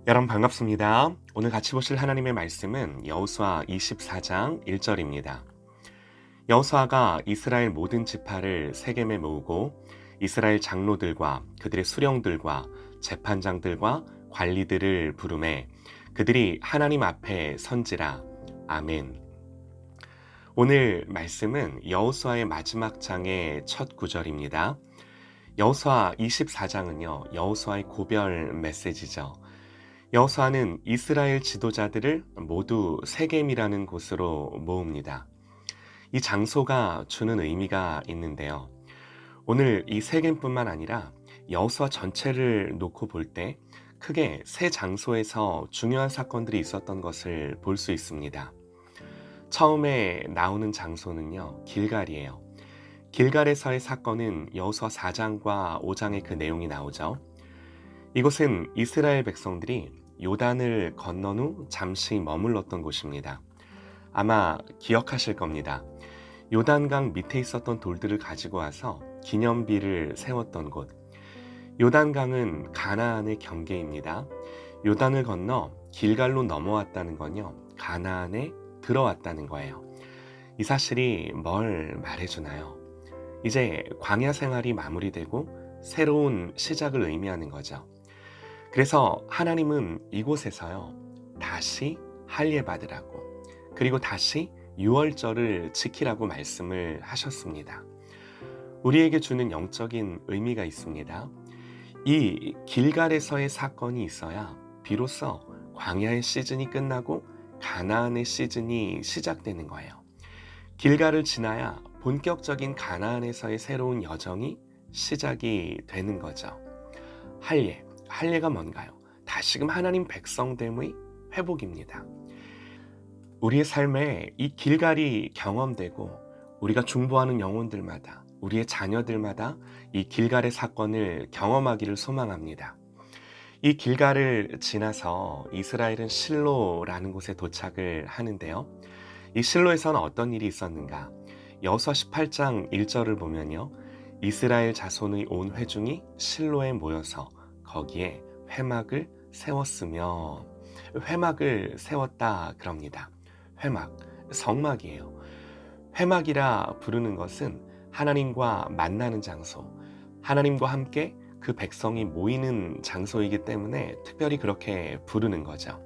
여러분 반갑습니다. 오늘 같이 보실 하나님의 말씀은 여호수아 24장 1절입니다. 여호수아가 이스라엘 모든 지파를 세겜에 모으고 이스라엘 장로들과 그들의 수령들과 재판장들과 관리들을 부르매 그들이 하나님 앞에 선지라. 아멘. 오늘 말씀은 여호수아의 마지막 장의 첫 구절입니다. 여호수아 24장은요, 여호수아의 고별 메시지죠. 여호수아는 이스라엘 지도자들을 모두 세겜이라는 곳으로 모읍니다. 이 장소가 주는 의미가 있는데요. 오늘 이 세겜뿐만 아니라 여호수아 전체를 놓고 볼 때 크게 세 장소에서 중요한 사건들이 있었던 것을 볼 수 있습니다. 처음에 나오는 장소는요, 길갈이에요. 길갈에서의 사건은 여호수아 4장과 5장의 그 내용이 나오죠. 이곳은 이스라엘 백성들이 요단을 건넌 후 잠시 머물렀던 곳입니다. 아마 기억하실 겁니다. 요단강 밑에 있었던 돌들을 가지고 와서 기념비를 세웠던 곳. 요단강은 가나안의 경계입니다. 요단을 건너 길갈로 넘어왔다는 건요, 가나안에 들어왔다는 거예요. 이 사실이 뭘 말해주나요? 이제 광야 생활이 마무리되고 새로운 시작을 의미하는 거죠. 그래서 하나님은 이곳에서요, 다시 할례 받으라고, 그리고 다시 유월절을 지키라고 말씀을 하셨습니다. 우리에게 주는 영적인 의미가 있습니다. 이 길갈에서의 사건이 있어야 비로소 광야의 시즌이 끝나고 가나안의 시즌이 시작되는 거예요. 길갈을 지나야 본격적인 가나안에서의 새로운 여정이 시작이 되는 거죠. 할례가 뭔가요? 다시금 하나님 백성됨의 회복입니다. 우리의 삶에 이 길갈이 경험되고 우리가 중보하는 영혼들마다, 우리의 자녀들마다 이 길갈의 사건을 경험하기를 소망합니다. 이 길갈을 지나서 이스라엘은 실로라는 곳에 도착을 하는데요. 이 실로에서는 어떤 일이 있었는가? 여호수아 18장 1절을 보면요, 이스라엘 자손의 온 회중이 실로에 모여서 거기에 회막을 세웠으며, 회막을 세웠다 그럽니다. 회막, 성막이에요. 회막이라 부르는 것은 하나님과 만나는 장소, 하나님과 함께 그 백성이 모이는 장소이기 때문에 특별히 그렇게 부르는 거죠.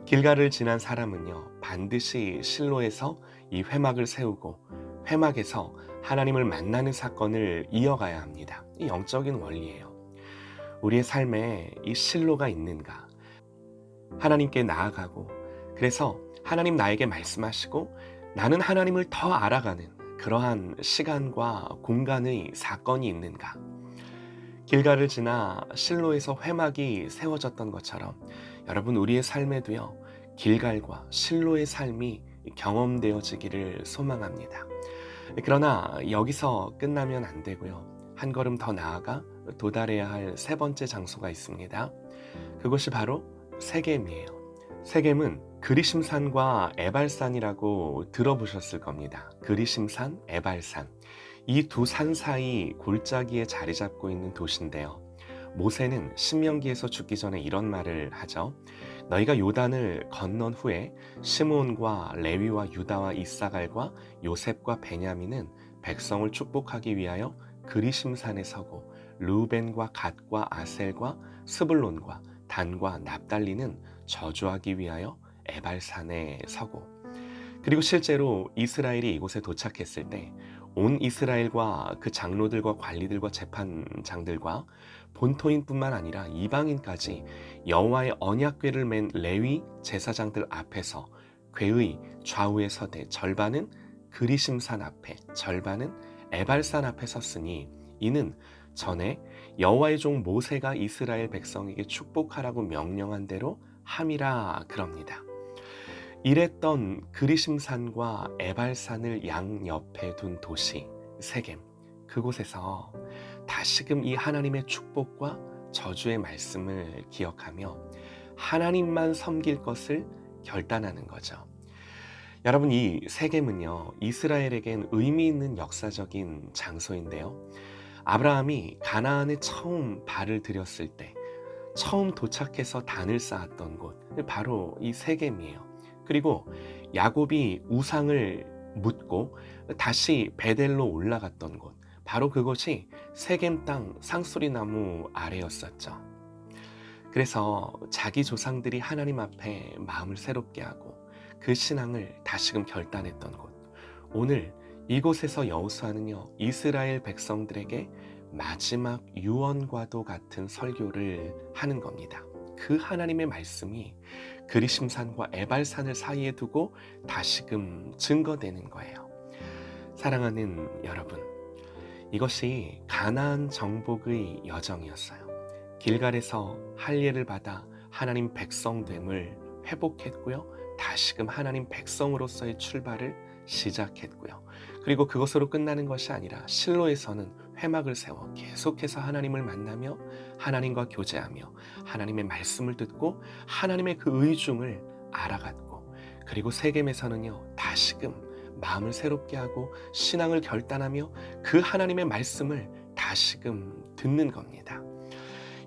길갈을 지난 사람은요, 반드시 실로에서 이 회막을 세우고 회막에서 하나님을 만나는 사건을 이어가야 합니다. 이 영적인 원리예요. 우리의 삶에 이 실로가 있는가? 하나님께 나아가고, 그래서 하나님 나에게 말씀하시고 나는 하나님을 더 알아가는 그러한 시간과 공간의 사건이 있는가? 길갈을 지나 실로에서 회막이 세워졌던 것처럼 여러분, 우리의 삶에도요, 길갈과 실로의 삶이 경험되어지기를 소망합니다. 그러나 여기서 끝나면 안 되고요, 한 걸음 더 나아가 도달해야 할 세 번째 장소가 있습니다. 그것이 바로 세겜이에요. 세겜은 그리심산과 에발산이라고 들어보셨을 겁니다. 그리심산, 에발산. 이 두 산 사이 골짜기에 자리 잡고 있는 도시인데요. 모세는 신명기에서 죽기 전에 이런 말을 하죠. 너희가 요단을 건넌 후에 시므온과 레위와 유다와 이사갈과 요셉과 베냐민은 백성을 축복하기 위하여 그리심산에 서고, 르우벤과 갓과 아셀과 스불론과 단과 납달리는 저주하기 위하여 에발산에 서고. 그리고 실제로 이스라엘이 이곳에 도착했을 때 온 이스라엘과 그 장로들과 관리들과 재판장들과 본토인뿐만 아니라 이방인까지 여호와의 언약궤를 맨 레위 제사장들 앞에서 궤의 좌우에 서되 절반은 그리심산 앞에, 절반은 에발산 앞에 섰으니 이는 전에 여호와의 종 모세가 이스라엘 백성에게 축복하라고 명령한 대로 함이라 그럽니다. 이랬던 그리심산과 에발산을 양옆에 둔 도시 세겜, 그곳에서 다시금 이 하나님의 축복과 저주의 말씀을 기억하며 하나님만 섬길 것을 결단하는 거죠. 여러분, 이 세겜은요, 이스라엘에겐 의미 있는 역사적인 장소인데요. 아브라함이 가나안에 처음 발을 들였을 때, 처음 도착해서 단을 쌓았던 곳, 바로 이 세겜이에요. 그리고 야곱이 우상을 묻고 다시 베델로 올라갔던 곳, 바로 그곳이 세겜 땅 상수리나무 아래였었죠. 그래서 자기 조상들이 하나님 앞에 마음을 새롭게 하고 그 신앙을 다시금 결단했던 곳, 오늘 이곳에서 여호수아는요, 이스라엘 백성들에게 마지막 유언과도 같은 설교를 하는 겁니다. 그 하나님의 말씀이 그리심산과 에발산을 사이에 두고 다시금 증거되는 거예요. 사랑하는 여러분, 이것이 가나안 정복의 여정이었어요. 길갈에서 할례를 받아 하나님 백성됨을 회복했고요, 다시금 하나님 백성으로서의 출발을 시작했고요. 그리고 그것으로 끝나는 것이 아니라 실로에서는 회막을 세워 계속해서 하나님을 만나며 하나님과 교제하며 하나님의 말씀을 듣고 하나님의 그 의중을 알아갔고, 그리고 세겜에서는요, 다시금 마음을 새롭게 하고 신앙을 결단하며 그 하나님의 말씀을 다시금 듣는 겁니다.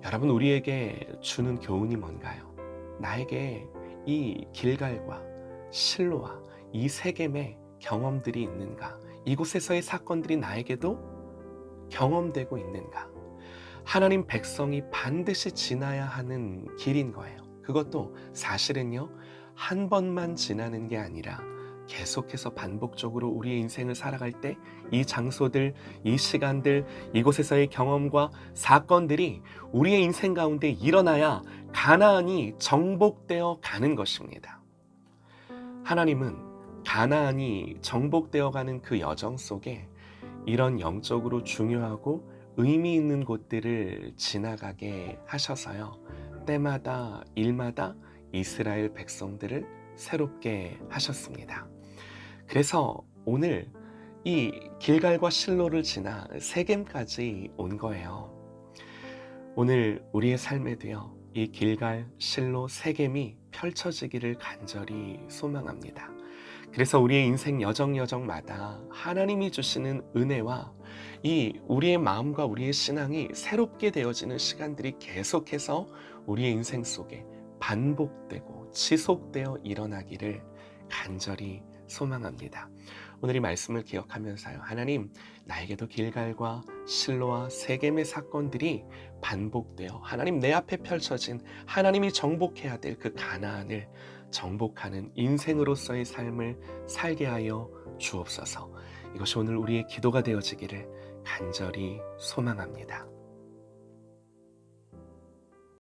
여러분, 우리에게 주는 교훈이 뭔가요? 나에게 이 길갈과 실로와 이 세겜의 경험들이 있는가? 이곳에서의 사건들이 나에게도 경험되고 있는가? 하나님 백성이 반드시 지나야 하는 길인 거예요. 그것도 사실은요, 한 번만 지나는 게 아니라 계속해서 반복적으로 우리의 인생을 살아갈 때 이 장소들, 이 시간들, 이곳에서의 경험과 사건들이 우리의 인생 가운데 일어나야 가나안이 정복되어 가는 것입니다. 하나님은 가나안이 정복되어 가는 그 여정 속에 이런 영적으로 중요하고 의미 있는 곳들을 지나가게 하셔서요, 때마다 일마다 이스라엘 백성들을 새롭게 하셨습니다. 그래서 오늘 이 길갈과 실로를 지나 세겜까지 온 거예요. 오늘 우리의 삶에도요, 이 길갈, 실로, 세겜이 펼쳐지기를 간절히 소망합니다. 그래서 우리의 인생 여정마다 하나님이 주시는 은혜와 이 우리의 마음과 우리의 신앙이 새롭게 되어지는 시간들이 계속해서 우리의 인생 속에 반복되고 지속되어 일어나기를 간절히 소망합니다. 오늘 이 말씀을 기억하면서요, 하나님, 나에게도 길갈과 실로와 세겜의 사건들이 반복되어 하나님 내 앞에 펼쳐진 하나님이 정복해야 될 그 가나안을 정복하는 인생으로서의 삶을 살게 하여 주옵소서. 이것이 오늘 우리의 기도가 되어지기를 간절히 소망합니다.